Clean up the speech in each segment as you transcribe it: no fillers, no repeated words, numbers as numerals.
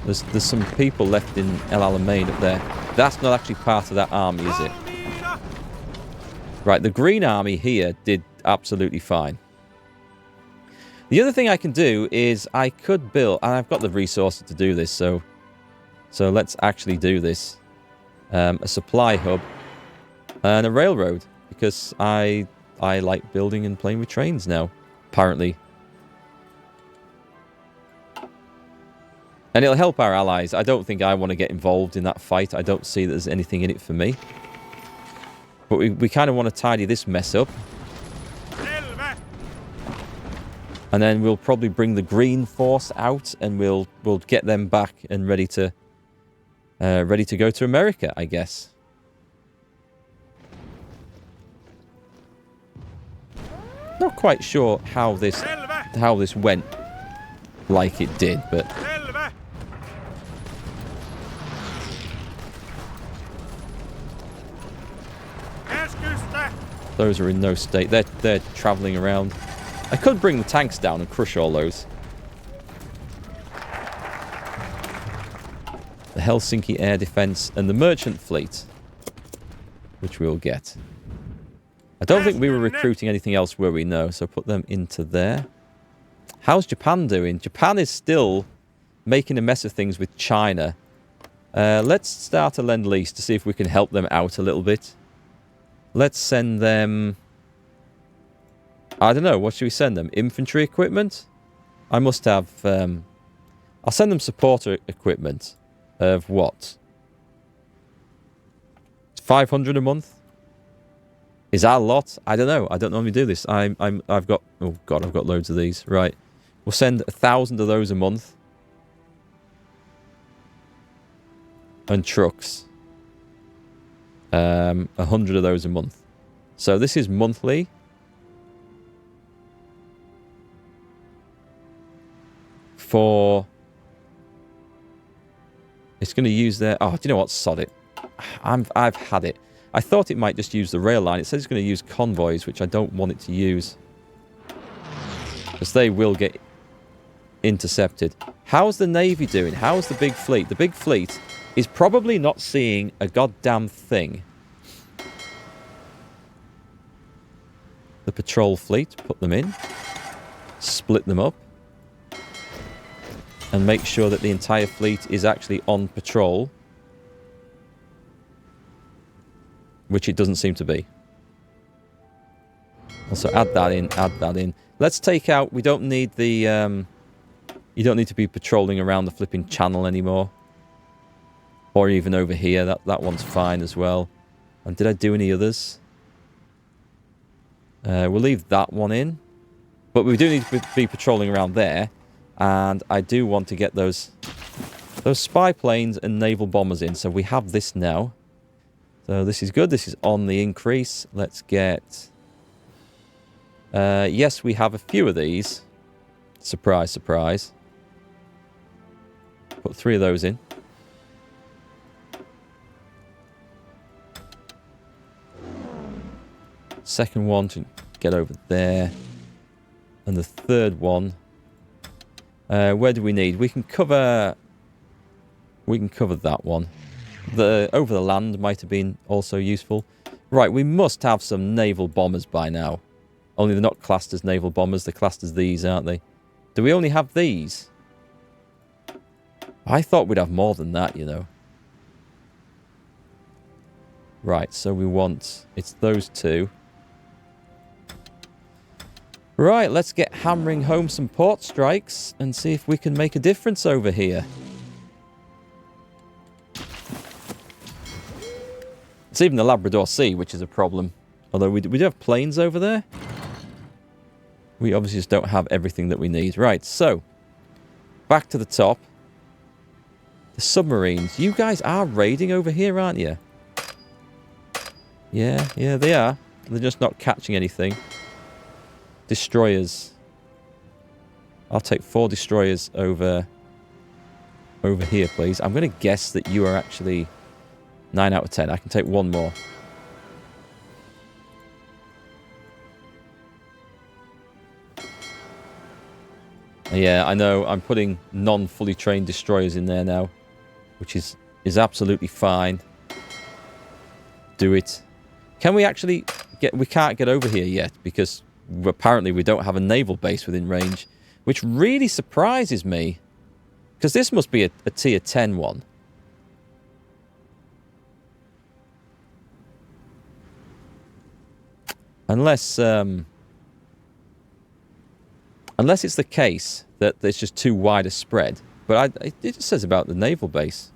There's some people left in El Alamein up there. That's not actually part of that army, is it? Right, the Green Army here did absolutely fine. The other thing I can do is I could build, and I've got the resources to do this, so let's actually do this. A supply hub and a railroad, because I like building and playing with trains now, apparently. And it'll help our allies. I don't think I want to get involved in that fight. I don't see that there's anything in it for me. But we kind of want to tidy this mess up. And then we'll probably bring the Green Force out, and we'll get them back and ready to go to America, I guess. Not quite sure how this went like it did, but those are in no state. They're traveling around. I could bring the tanks down and crush all those. The Helsinki Air Defence and the Merchant Fleet, which we'll get. I don't think we were recruiting anything else, were we? No, so put them into there. How's Japan doing? Japan is still making a mess of things with China. Let's start a Lend-Lease to see if we can help them out a little bit. Let's send them... I don't know, what should we send them? Infantry equipment? I must have... I'll send them supporter equipment. Of what? 500 a month? Is that a lot? I don't know. I don't normally do this. I've got... Oh, God, I've got loads of these. Right. We'll send 1,000 of those a month. And trucks. 100 of those a month. So this is monthly. For... It's going to use their... Oh, do you know what? Sod it. I've had it. I thought it might just use the rail line. It says it's going to use convoys, which I don't want it to use. Because they will get intercepted. How's the Navy doing? How's the big fleet? The big fleet is probably not seeing a goddamn thing. The patrol fleet, put them in. Split them up. And make sure that the entire fleet is actually on patrol. Which it doesn't seem to be. Also add that in, add that in. Let's take out, we don't need the, you don't need to be patrolling around the flipping channel anymore. Or even over here, that one's fine as well. And did I do any others? We'll leave that one in. But we do need to be patrolling around there. And I do want to get those spy planes and naval bombers in. So we have this now. So this is good. This is on the increase. Let's get... yes, we have a few of these. Surprise, surprise. Put 3 of those in. Second one to get over there. And the third one... where do we need? We can cover that one. The over the land might have been also useful. Right, we must have some naval bombers by now. Only they're not classed as naval bombers. They're classed as these, aren't they? Do we only have these? I thought we'd have more than that, you know. Right, so we want... It's those 2. Right, let's get hammering home some port strikes and see if we can make a difference over here. It's even the Labrador Sea, which is a problem. Although we do have planes over there. We obviously just don't have everything that we need. Right, so. Back to the top. The submarines. You guys are raiding over here, aren't you? Yeah, they are. They're just not catching anything. Destroyers. I'll take 4 destroyers over here, please. I'm going to guess that you are actually 9 out of 10. I can take 1 more. Yeah, I know. I'm putting non-fully trained destroyers in there now, which is absolutely fine. Do it. Can we actually get... We can't get over here yet because apparently we don't have a naval base within range, which really surprises me because this must be a tier 10 one. Unless it's the case that there's just too wide a spread. But it just says about the naval base.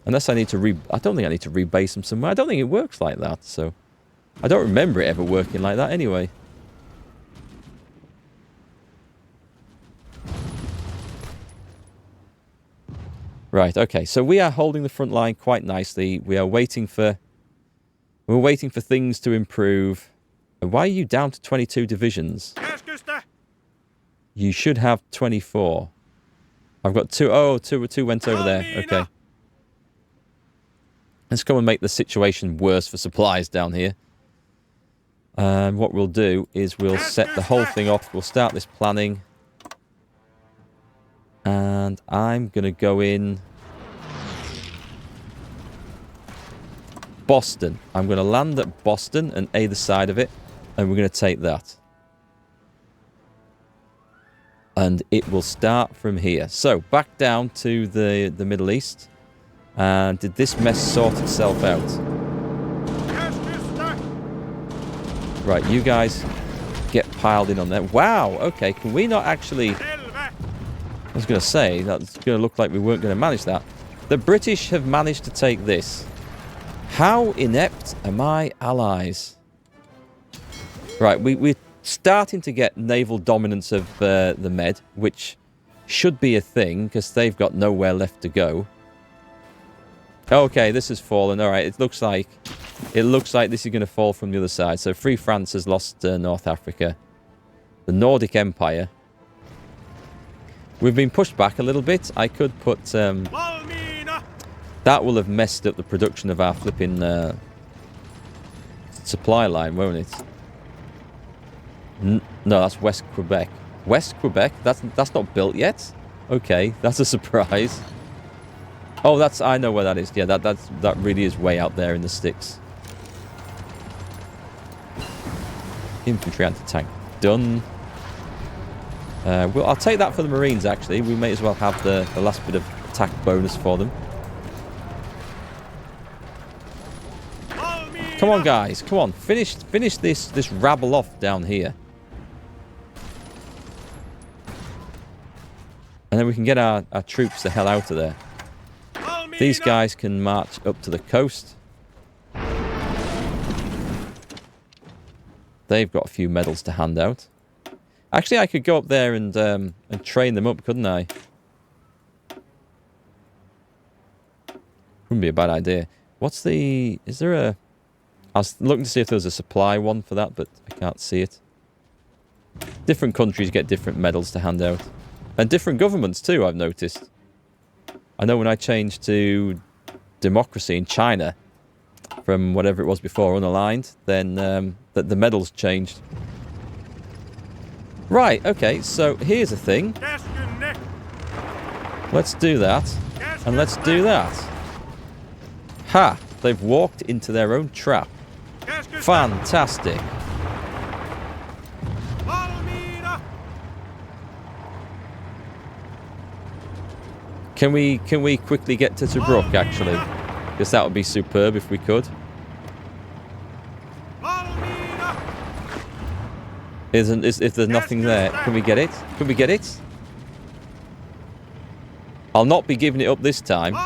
Unless I need to I don't think I need to rebase them somewhere. I don't think it works like that, so... I don't remember it ever working like that anyway. Right, okay. So we are holding the front line quite nicely. We are waiting for... We're waiting for things to improve. And why are you down to 22 divisions? You should have 24. I've got two. Oh, two went over there. Okay. Let's go and make the situation worse for supplies down here. And what we'll do is we'll set the whole thing off. We'll start this planning. And I'm going to go in... Boston. I'm going to land at Boston and either side of it, and we're going to take that. And it will start from here. So, back down to the Middle East. And did this mess sort itself out? Right, you guys get piled in on there. Wow, okay, can we not actually... I was going to say, that's going to look like we weren't going to manage that. The British have managed to take this. How inept are my allies? Right, we're starting to get naval dominance of the Med, which should be a thing, because they've got nowhere left to go. Okay, this has fallen. All right, it looks like this is going to fall from the other side. So Free France has lost North Africa. The Nordic Empire. We've been pushed back a little bit. I could put... that will have messed up the production of our flipping supply line, won't it? No, that's West Quebec. West Quebec? That's not built yet? Okay, that's a surprise. Oh, that's... I know where that is. Yeah, that really is way out there in the sticks. Infantry anti-tank. Done. Well, I'll take that for the Marines, actually. We may as well have the last bit of attack bonus for them. Come on, guys. Come on. Finish this rabble off down here. And then we can get our troops the hell out of there. These guys can march up to the coast. They've got a few medals to hand out. Actually, I could go up there and train them up, couldn't I? Wouldn't be a bad idea. What's the... Is there a... I was looking to see if there was a supply one for that, but I can't see it. Different countries get different medals to hand out. And different governments too, I've noticed. I know when I changed to democracy in China, from whatever it was before, unaligned, then the medals changed. Right, okay, so here's a thing. Let's do that. And let's do that. Ha! They've walked into their own trap. Fantastic. Can we quickly get to Tobruk, actually? Because that would be superb if we could. If there's nothing there, can we get it? Can we get it? I'll not be giving it up this time.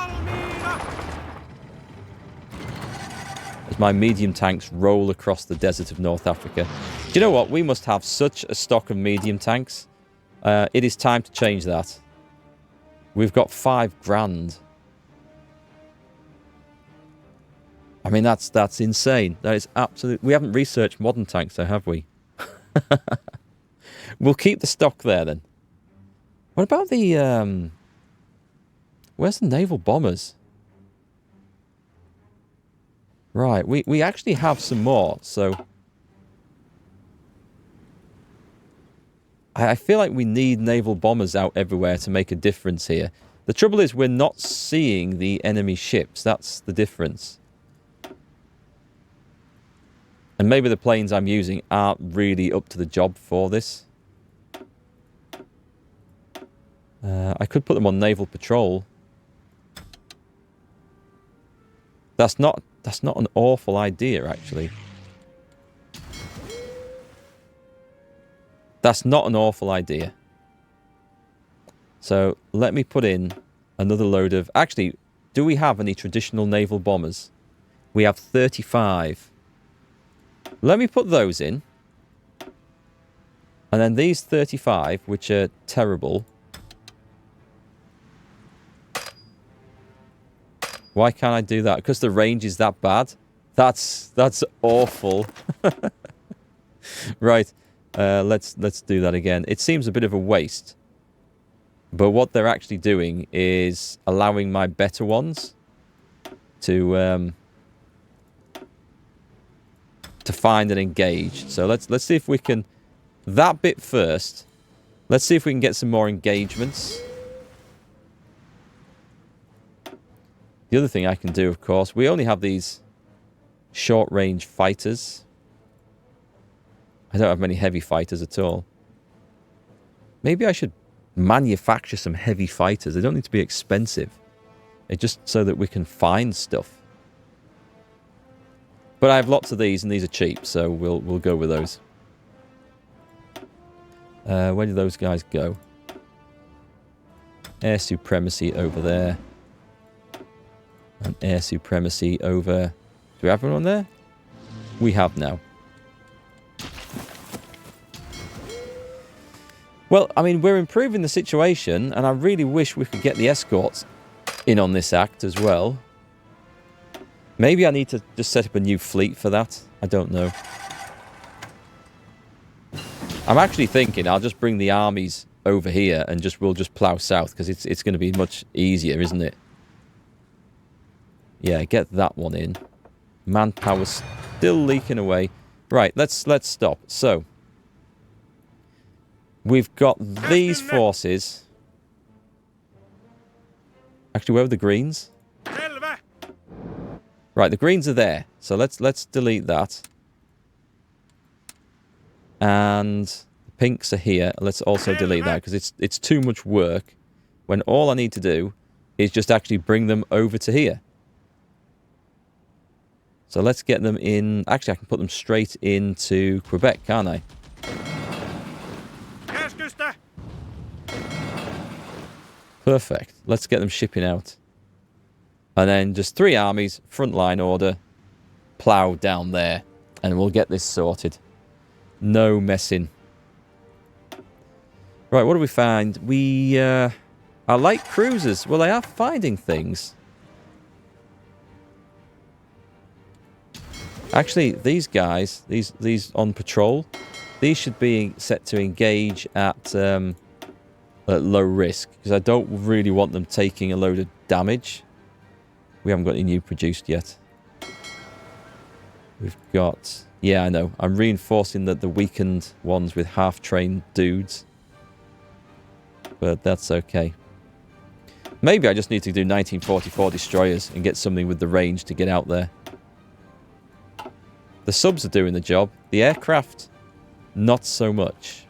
As my medium tanks roll across the desert of North Africa. Do you know what? We must have such a stock of medium tanks. It is time to change that. We've got 5 grand. I mean, that's insane. That is absolute. We haven't researched modern tanks, though, have we? We'll keep the stock there, then. What about the... Where's the naval bombers? Right, we actually have some more, so... I feel like we need naval bombers out everywhere to make a difference here. The trouble is we're not seeing the enemy ships. That's the difference. And maybe the planes I'm using aren't really up to the job for this. I could put them on naval patrol. That's not an awful idea, actually. That's not an awful idea. So let me put in another load of... Actually, do we have any traditional naval bombers? We have 35. Let me put those in. And then these 35, which are terrible. Why can't I do that? Because the range is that bad? That's awful. Right. Let's do that again. It seems a bit of a waste. But what they're actually doing is allowing my better ones to find and engage. So let's see if we can... That bit first. Let's see if we can get some more engagements. The other thing I can do, of course, we only have these short-range fighters. I don't have many heavy fighters at all. Maybe I should manufacture some heavy fighters. They don't need to be expensive. It's just so that we can find stuff. But I have lots of these, and these are cheap, so we'll go with those. Where do those guys go? Air supremacy over there. And air supremacy over... Do we have anyone there? We have now. Well, I mean, we're improving the situation, and I really wish we could get the escorts in on this act as well. Maybe I need to just set up a new fleet for that. I don't know. I'm actually thinking I'll just bring the armies over here and we'll just plough south, because it's going to be much easier, isn't it? Yeah, get that one in. Manpower's still leaking away. Right, let's stop. So, we've got these forces. Actually, where are the greens? Right, the greens are there. So let's delete that. And the pinks are here. Let's also delete that, because it's too much work when all I need to do is just actually bring them over to here. So let's get them in. Actually, I can put them straight into Quebec, can't I? Perfect. Let's get them shipping out. And then just 3 armies, frontline order, plough down there, and we'll get this sorted. No messing. Right, what do we find? We are light cruisers. Well, they are finding things. Actually, these guys, these on patrol, these should be set to engage at low risk, because I don't really want them taking a load of damage. We haven't got any new produced yet. We've got... Yeah, I know. I'm reinforcing the weakened ones with half-trained dudes. But that's okay. Maybe I just need to do 1944 destroyers and get something with the range to get out there. The subs are doing the job. The aircraft, not so much.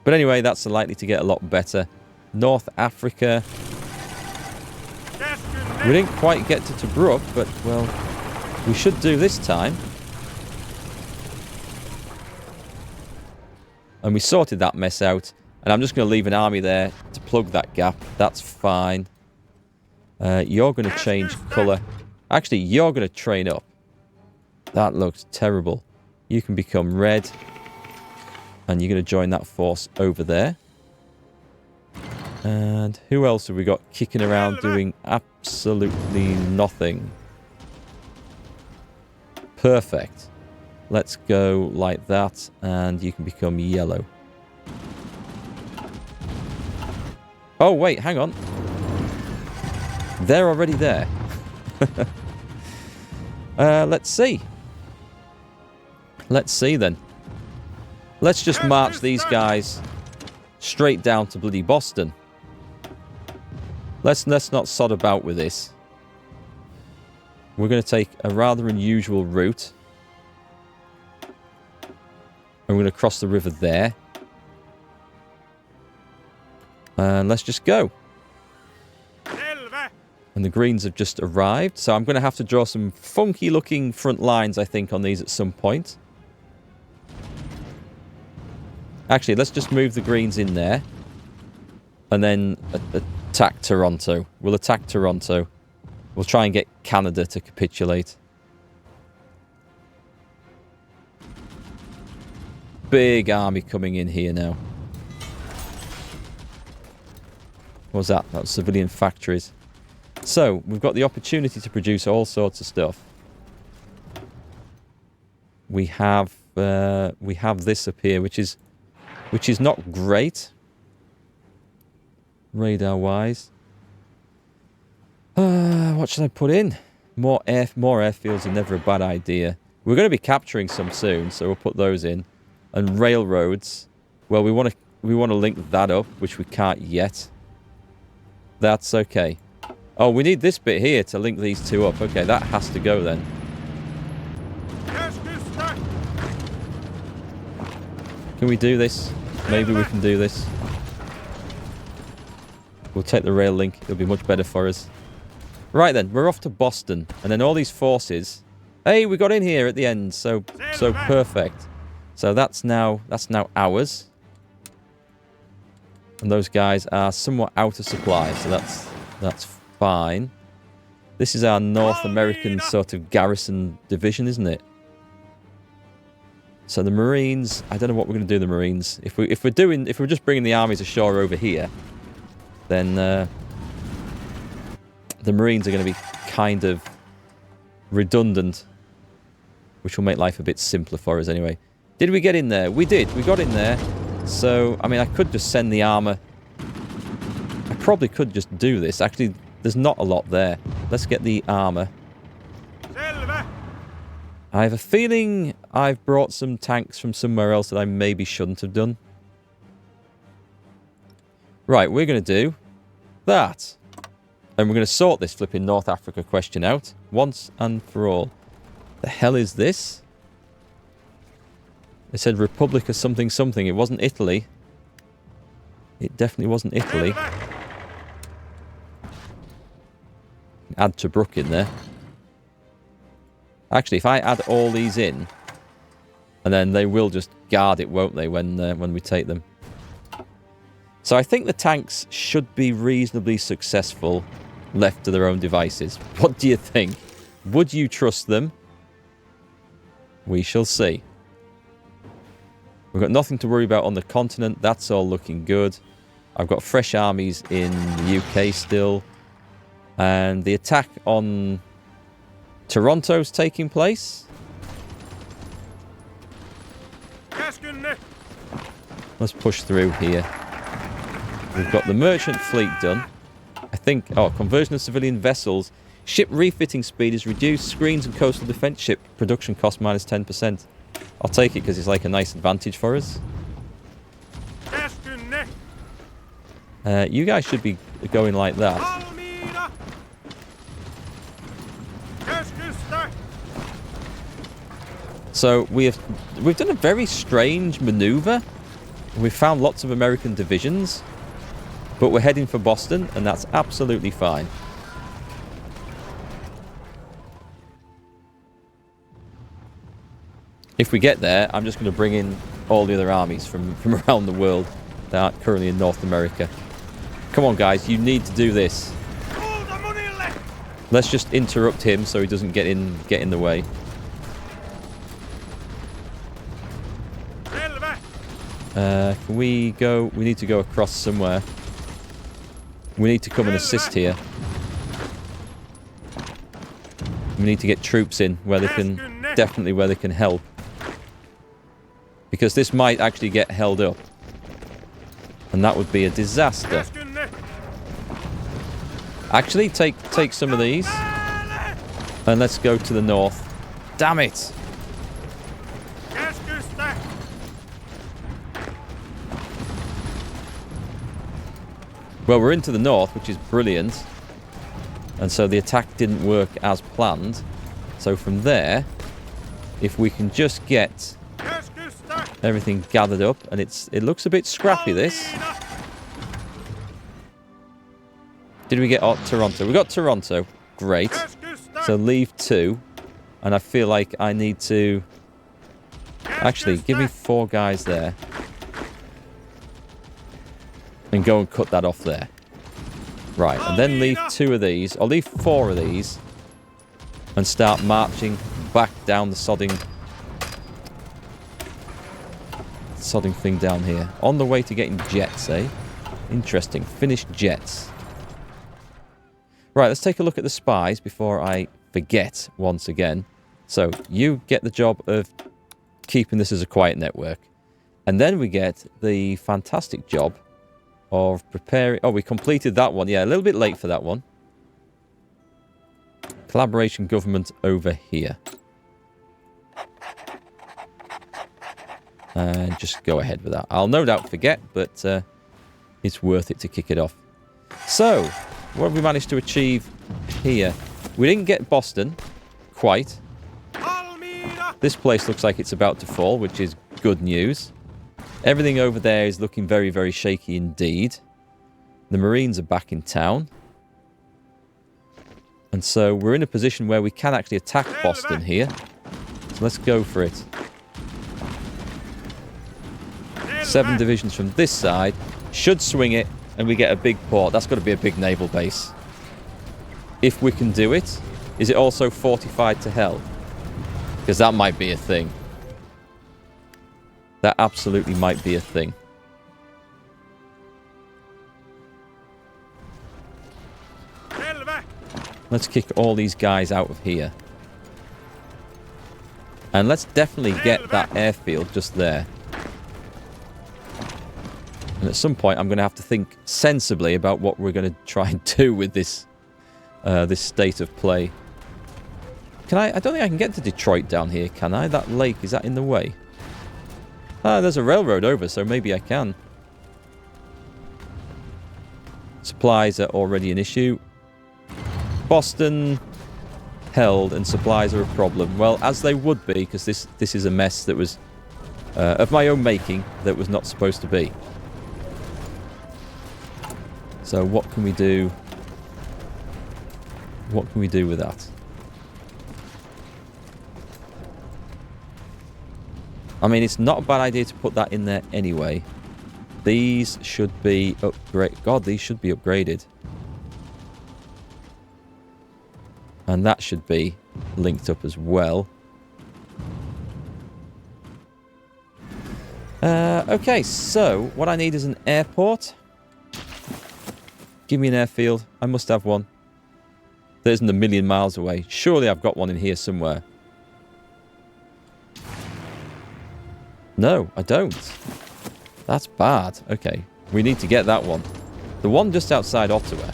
But anyway, that's likely to get a lot better. North Africa. We didn't quite get to Tobruk, but, well, we should do this time. And we sorted that mess out. And I'm just going to leave an army there to plug that gap. That's fine. You're going to change colour. Actually, you're going to train up. That looks terrible. You can become red. And you're going to join that force over there. And who else have we got kicking around doing absolutely nothing? Perfect. Let's go like that. And you can become yellow. Oh, wait, hang on. They're already there. Let's see. Let's see then. Let's just march these guys straight down to bloody Boston. Let's not sod about with this. We're going to take a rather unusual route. And we're going to cross the river there. And let's just go. And the Greens have just arrived. So I'm going to have to draw some funky looking front lines, I think, on these at some point. Actually, let's just move the Greens in there. And then attack Toronto. We'll attack Toronto. We'll try and get Canada to capitulate. Big army coming in here now. What was that? That was civilian factories. So, we've got the opportunity to produce all sorts of stuff. We have this up here, which is not great. Radar-wise. What should I put in? More airfields are never a bad idea. We're going to be capturing some soon, so we'll put those in. And railroads. Well, we want to link that up, which we can't yet. That's okay. Oh, we need this bit here to link these two up. Okay, that has to go then. Can we do this? Maybe we can do this. We'll take the rail link. It'll be much better for us. Right then, we're off to Boston. And then all these forces... Hey, we got in here at the end. So perfect. So that's now ours. And those guys are somewhat out of supply. So that's fine. This is our North American sort of garrison division, isn't it? So the Marines... I don't know what we're going to do with the Marines. If we're just bringing the armies ashore over here... then the Marines are going to be kind of redundant, which will make life a bit simpler for us anyway. Did we get in there? We did. We got in there. So, I mean, I could just send the armour. I probably could just do this. Actually, there's not a lot there. Let's get the armour. I have a feeling I've brought some tanks from somewhere else that I maybe shouldn't have done. Right, we're going to do that. And we're going to sort this flipping North Africa question out once and for all. The hell is this? It said Republic of something something. It wasn't Italy. It definitely wasn't Italy. Add Tobruk in there. Actually, if I add all these in, and then they will just guard it, won't they, when we take them? So I think the tanks should be reasonably successful left to their own devices. What do you think? Would you trust them? We shall see. We've got nothing to worry about on the continent. That's all looking good. I've got fresh armies in the UK still. And the attack on Toronto's taking place. Let's push through here. We've got the merchant fleet done. I think... Oh, conversion of civilian vessels. Ship refitting speed is reduced. Screens and coastal defense ship production cost minus 10%. I'll take it because it's like a nice advantage for us. You guys should be going like that. So we've done a very strange maneuver. We've found lots of American divisions. But we're heading for Boston, and that's absolutely fine. If we get there, I'm just going to bring in all the other armies from around the world that aren't currently in North America. Come on, guys, you need to do this. Let's just interrupt him so he doesn't get in the way. Can we go? We need to go across somewhere. We need to come and assist here. We need to get troops in where they can, definitely where they can help. Because this might actually get held up. And that would be a disaster. Actually, take some of these. And let's go to the north. Damn it! Well, we're into the north, which is brilliant. And so the attack didn't work as planned. So from there, if we can just get everything gathered up, and it looks a bit scrappy, this. Did we get Toronto? We got Toronto. Great. So leave 2. And I feel like I need to... Actually, give me 4 guys there. And go and cut that off there. Right, and then leave 2 of these. Or leave 4 of these. And start marching back down the sodding thing down here. On the way to getting jets, eh? Interesting. Finished jets. Right, let's take a look at the spies before I forget once again. So, you get the job of keeping this as a quiet network. And then we get the fantastic job of preparing... Oh, we completed that one. Yeah, a little bit late for that one. Collaboration government over here. And just go ahead with that. I'll no doubt forget, but it's worth it to kick it off. So, what have we managed to achieve here? We didn't get Boston, quite. This place looks like it's about to fall, which is good news. Everything over there is looking very, very shaky indeed. The Marines are back in town. And so we're in a position where we can actually attack Boston here. So let's go for it. 7 divisions from this side. Should swing it, and we get a big port. That's got to be a big naval base. If we can do it. Is it also fortified to hell? Because that might be a thing. That absolutely might be a thing. Let's kick all these guys out of here. And let's definitely get that airfield just there. And at some point, I'm going to have to think sensibly about what we're going to try and do with this this state of play. Can I don't think I can get to Detroit down here, can I? That lake, is that in the way? Ah, there's a railroad over, so maybe I can. Supplies are already an issue. Boston held, and supplies are a problem. Well, as they would be, because this is a mess that was of my own making, that was not supposed to be. So what can we do? What can we do with that? I mean, it's not a bad idea to put that in there anyway. These should be upgraded. God, these should be upgraded. And that should be linked up as well. Okay, so what I need is an airport. Give me an airfield. I must have one. That isn't a million miles away. Surely I've got one in here somewhere. No, I don't. That's bad. Okay, we need to get that one. The one just outside Ottawa,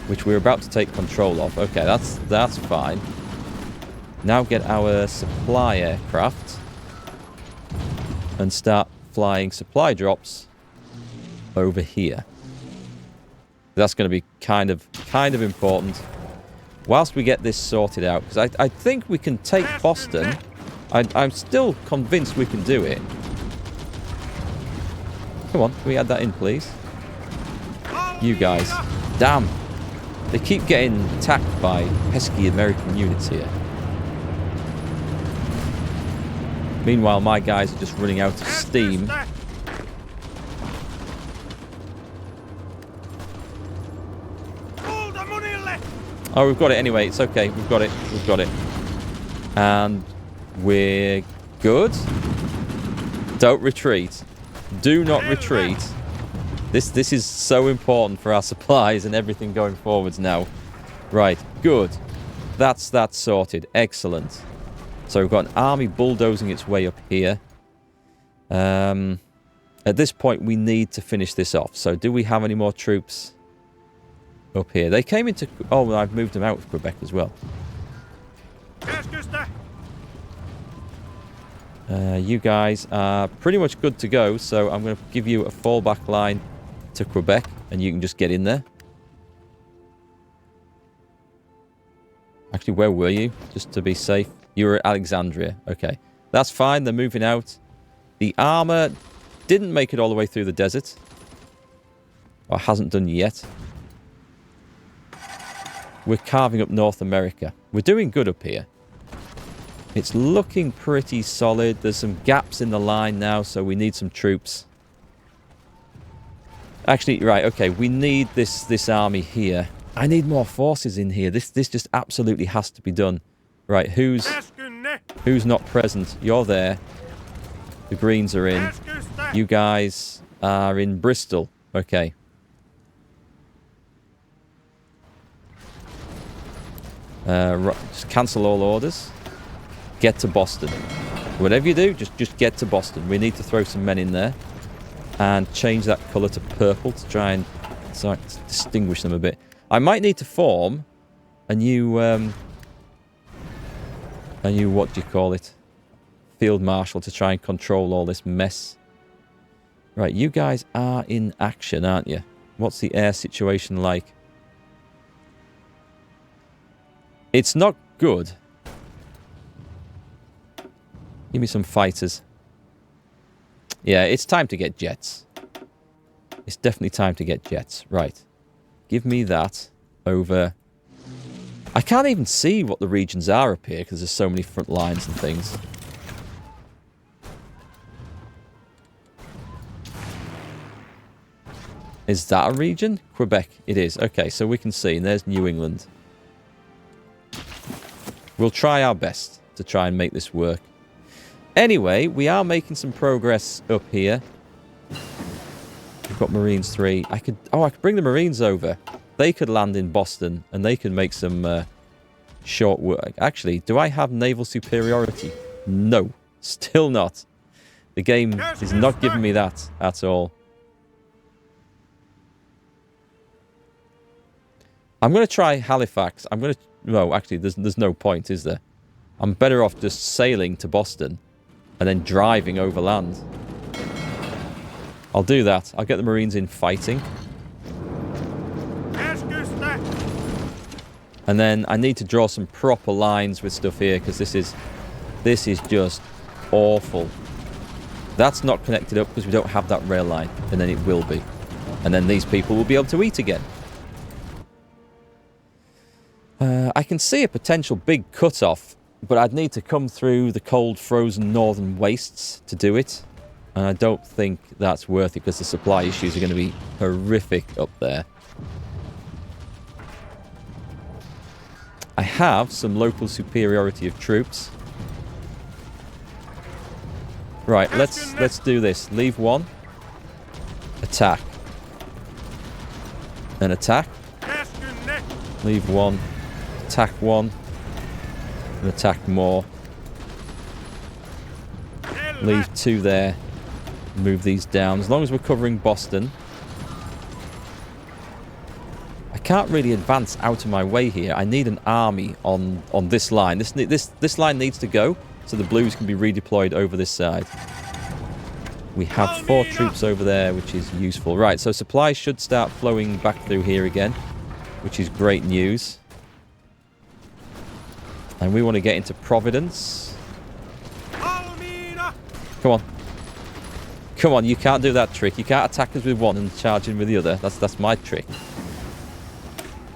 which we're about to take control of. Okay, that's fine. Now get our supply aircraft and start flying supply drops over here. That's going to be kind of important. Whilst we get this sorted out, because I think we can take Boston. I'm still convinced we can do it. Come on, can we add that in, please? You guys. Damn. They keep getting attacked by pesky American units here. Meanwhile, my guys are just running out of steam. Oh, we've got it anyway. It's okay. We've got it. We've got it. And we're good. Don't retreat. Do not retreat. This is so important for our supplies and everything going forwards now. Right. Good. That's that sorted. Excellent. So we've got an army bulldozing its way up here. At this point, we need to finish this off. So do we have any more troops up here? They came into... Oh, well, I've moved them out of Quebec as well. You guys are pretty much good to go, so I'm going to give you a fallback line to Quebec, and you can just get in there. Actually, where were you? Just to be safe. You were at Alexandria. Okay. That's fine. They're moving out. The armor didn't make it all the way through the desert. Or hasn't done yet. We're carving up North America. We're doing good up here. It's looking pretty solid. There's some gaps in the line now, so we need some troops. Actually, right, okay, we need this army here. I need more forces in here. This just absolutely has to be done. Right, who's not present? You're there. The Greens are in. You guys are in Bristol. Okay. Right, just cancel all orders. Get to Boston. Whatever you do, just get to Boston. We need to throw some men in there. And change that colour to purple to try and distinguish them a bit. I might need to form a new, what do you call it? Field Marshal to try and control all this mess. Right, you guys are in action, aren't you? What's the air situation like? It's not good. Give me some fighters. Yeah, it's time to get jets. It's definitely time to get jets. Right. Give me that over... I can't even see what the regions are up here because there's so many front lines and things. Is that a region? Quebec. It is. Okay, so we can see. And there's New England. We'll try our best to try and make this work. Anyway, we are making some progress up here. We've got Marines 3. I could bring the Marines over. They could land in Boston and they could make some short work. Actually, do I have naval superiority? No, still not. The game is not giving me that at all. I'm going to try Halifax. No, actually, there's no point, is there? I'm better off just sailing to Boston and then driving overland. I'll do that. I'll get the Marines in fighting. And then I need to draw some proper lines with stuff here because this is just awful. That's not connected up because we don't have that rail line. And then it will be. And then these people will be able to eat again. I can see a potential big cut-off, but I'd need to come through the cold, frozen northern wastes to do it. And I don't think that's worth it because the supply issues are going to be horrific up there. I have some local superiority of troops. Right, let's do this. Leave one. Attack. And attack. Leave one. Attack one. And attack more. Leave two there. Move these down. As long as we're covering Boston. I can't really advance out of my way here. I need an army on this line. This line needs to go so the blues can be redeployed over this side. We have 4 troops over there, which is useful. Right, so supplies should start flowing back through here again, which is great news. And we want to get into Providence. Come on. Come on, you can't do that trick. You can't attack us with one and charge in with the other. That's my trick.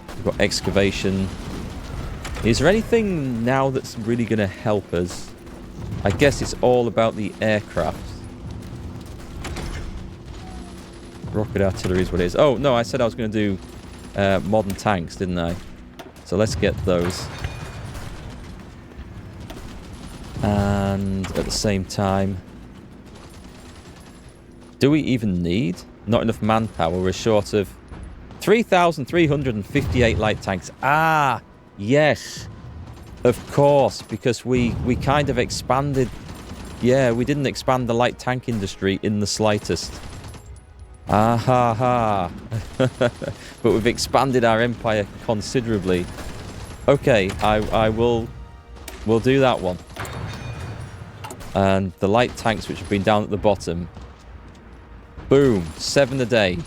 We've got excavation. Is there anything now that's really going to help us? I guess it's all about the aircraft. Rocket artillery is what it is. Oh, no, I said I was going to do modern tanks, didn't I? So let's get those. And at the same time... Do we even need? Not enough manpower. We're short of 3,358 light tanks. Ah, yes. Of course, because we kind of expanded. Yeah, we didn't expand the light tank industry in the slightest. Ah ha ha. But we've expanded our empire considerably. Okay, we'll do that one. And the light tanks which have been down at the bottom. Boom, 7 a day.